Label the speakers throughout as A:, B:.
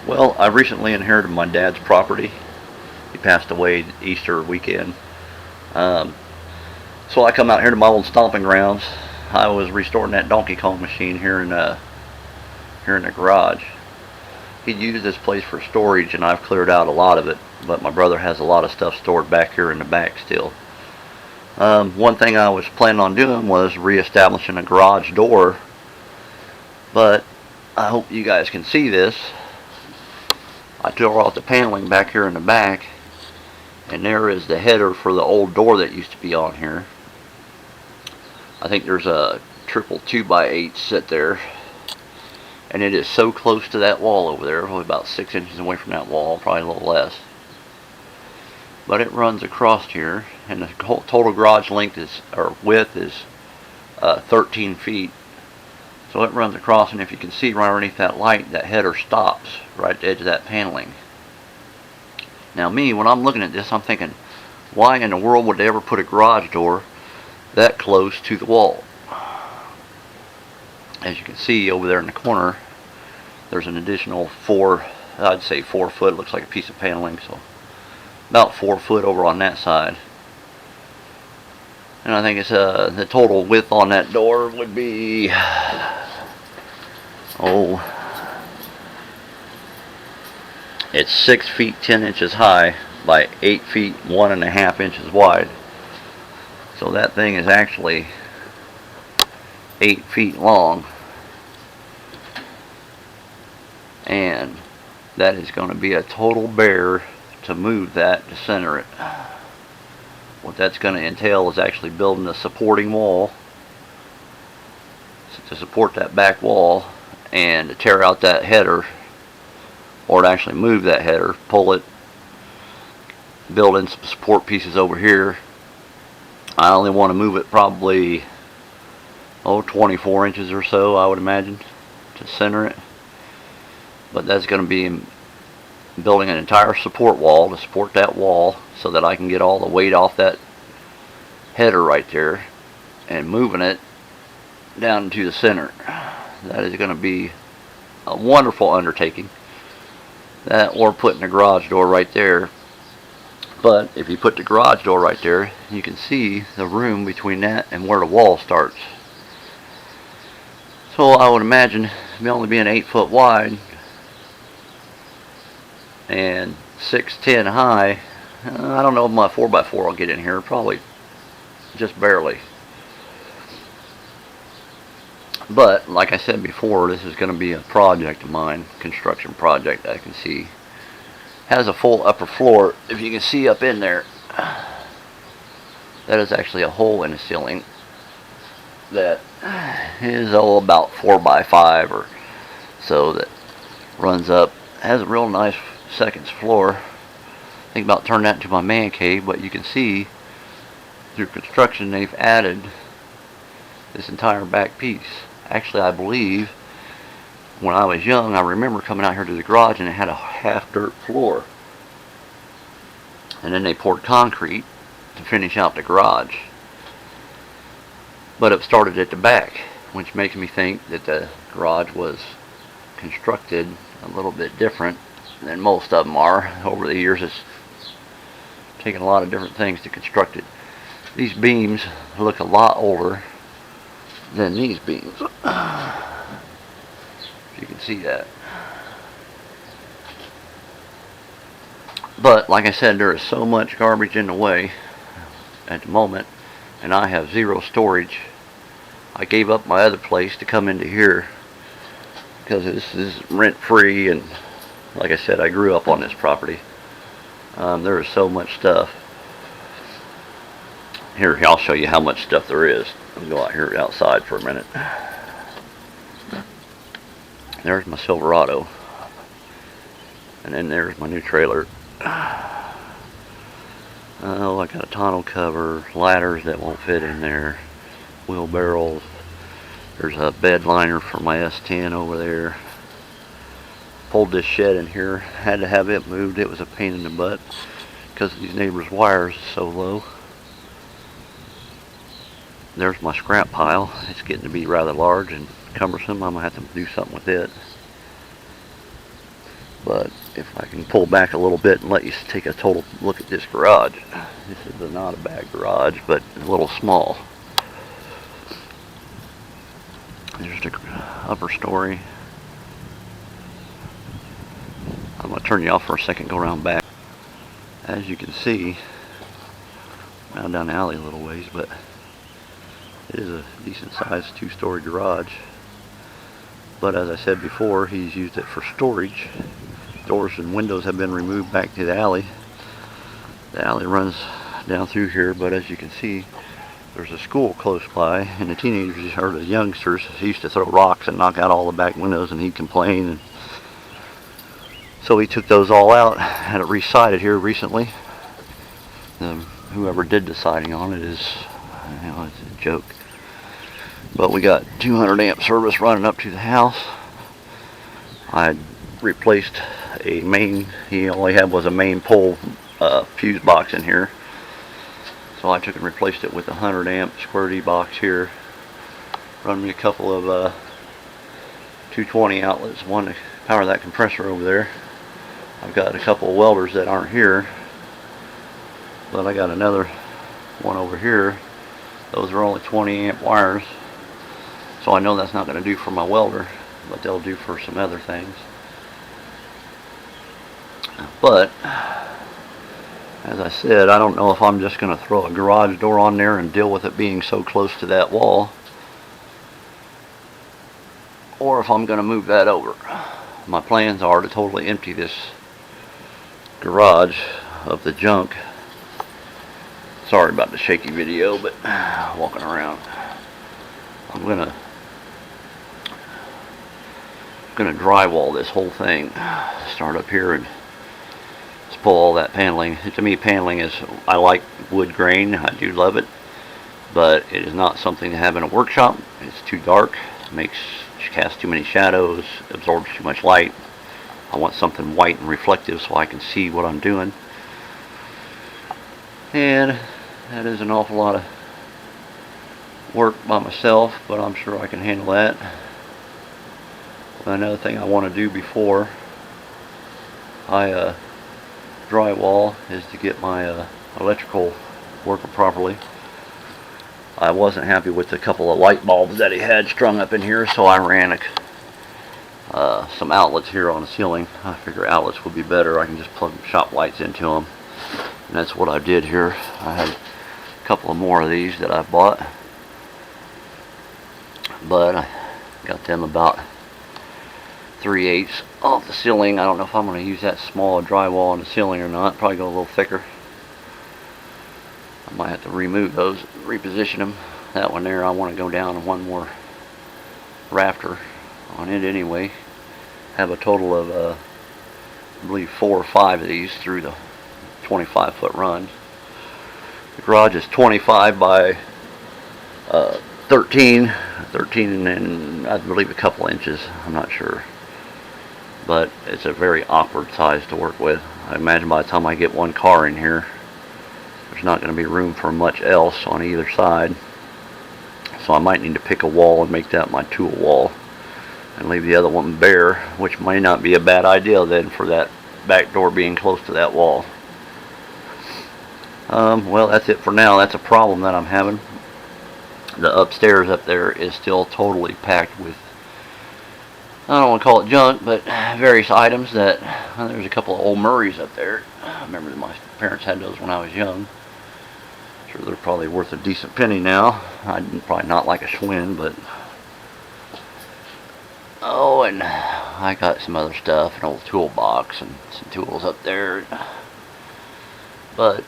A: Well, I recently inherited my dad's property. He passed away Easter weekend. Um, so I come out here to my old stomping grounds. I was restoring that Donkey Kong machine here in the garage. He'd used this place for storage, and I've cleared out a lot of it. But my brother has a lot of stuff stored back here in the back still. One thing I was planning on doing was reestablishing a garage door, but I hope you guys can see this. I tore off the paneling back here in the back, and there is the header for the old door that used to be on here. I think there's a triple 2x8 set there, and it is so close to that wall over there, probably about 6 inches away from that wall, probably a little less. But it runs across here, and the total garage length is, or width is 13 feet. So it runs across, and if you can see right underneath that light, that header stops right at the edge of that paneling. Now me, when I'm looking at this, I'm thinking, why in the world would they ever put a garage door that close to the wall? As you can see over there in the corner, there's an additional I'd say 4 foot, looks like a piece of paneling, so about 4 foot over on that side. And I think it's the total width on that door would be, it's 6 feet 10 inches high by 8 feet 1.5 inches wide. So that thing is actually 8 feet long, and that is going to be a total bear to move that to center it. What that's going to entail is actually building a supporting wall to support that back wall, and to tear out that header, or to actually move that header, pull it, build in some support pieces over here. I only want to move it probably 24 inches or so, I would imagine, to center it. But that's going to be building an entire support wall to support that wall, so that I can get all the weight off that header right there and moving it down to the center. That is going to be a wonderful undertaking. That, or putting a garage door right there. But if you put the garage door right there, you can see the room between that and where the wall starts. So I would imagine it only being 8 foot wide and 6'10" high. I don't know if my 4x4 will get in here. Probably just barely. But like I said before, this is going to be a project of mine, construction project. I can see has a full upper floor. If you can see up in there, that is actually a hole in the ceiling that is about 4x5 or so, that runs up. Has a real nice second floor. Think about turning that into my man cave, but you can see through construction they've added this entire back piece. Actually, I believe when I was young, I remember coming out here to the garage and it had a half dirt floor, and then they poured concrete to finish out the garage. But it started at the back, which makes me think that the garage was constructed a little bit different than most of them are. Over the years, it's taken a lot of different things to construct it. These beams look a lot older than these beams. If you can see that. But like I said, there is so much garbage in the way at the moment, and I have zero storage. I gave up my other place to come into here because this is rent free, and like I said, I grew up on this property. There is so much stuff. Here, I'll show you how much stuff there is. Let me go out here outside for a minute. There's my Silverado. And then there's my new trailer. Oh, I got a tonneau cover, ladders that won't fit in there, wheelbarrows. There's a bed liner for my S10 over there. Pulled this shed in here, had to have it moved. It was a pain in the butt because these neighbors' wires are so low. There's my scrap pile. It's getting to be rather large and cumbersome. I'm going to have to do something with it. But if I can pull back a little bit and let you take a total look at this garage. This is not a bad garage, but a little small. There's the upper story. I'm going to turn you off for a second, go around back. As you can see, now down the alley a little ways, but it is a decent sized two-story garage. But as I said before, he's used it for storage. Doors and windows have been removed back to the alley. The alley runs down through here, but as you can see, there's a school close by, and the teenagers, or the youngsters, used to throw rocks and knock out all the back windows, and he'd complain. And so he took those all out, had it re-sided here recently. Whoever did the siding on it is, it's a joke. But we got 200 amp service running up to the house. I replaced a main, he only had was a main pole fuse box in here. So I took and replaced it with a 100 amp square D box here. Run me a couple of 220 outlets, one to power that compressor over there. I've got a couple of welders that aren't here, but I got another one over here. Those are only 20 amp wires, so I know that's not going to do for my welder, but they'll do for some other things. But as I said, I don't know if I'm just going to throw a garage door on there and deal with it being so close to that wall, or if I'm going to move that over. My plans are to totally empty this garage of the junk. Sorry about the shaky video, but walking around. I'm gonna drywall this whole thing. Start up here and just pull all that paneling. To me, paneling is, I like wood grain. I do love it, but it is not something to have in a workshop. It's too dark. Casts too many shadows. Absorbs too much light. I want something white and reflective so I can see what I'm doing. And that is an awful lot of work by myself, but I'm sure I can handle that. Another thing I want to do before I drywall is to get my electrical working properly. I wasn't happy with a couple of light bulbs that he had strung up in here, so I ran some outlets here on the ceiling. I figure outlets would be better. I can just plug shop lights into them, and that's what I did here. I had a couple of more of these that I bought, but I got them about 3/8 off the ceiling. I don't know if I'm going to use that small drywall on the ceiling or not. Probably go a little thicker. I might have to remove those, reposition them. That one there, I want to go down one more rafter on it anyway. Have a total of I believe 4 or 5 of these through the 25-foot run. The garage is 25 by 13 and I believe a couple inches, I'm not sure, but it's a very awkward size to work with. I imagine by the time I get one car in here, there's not going to be room for much else on either side, so I might need to pick a wall and make that my tool wall and leave the other one bare, which may not be a bad idea then for that back door being close to that wall. Well, that's it for now. That's a problem that I'm having. The upstairs up there is still totally packed with, I don't want to call it junk, but various items that, there's a couple of old Murrays up there. I remember my parents had those when I was young. Sure, they're probably worth a decent penny now. I'd probably not like a Schwinn, but oh, and I got some other stuff, an old toolbox and some tools up there, but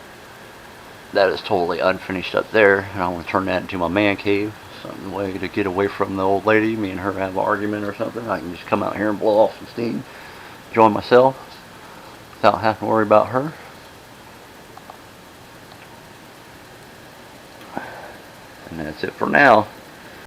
A: that is totally unfinished up there, and I want to turn that into my man cave. Some way to get away from the old lady. Me and her have an argument or something. I can just come out here and blow off some steam, enjoy myself without having to worry about her. And that's it for now.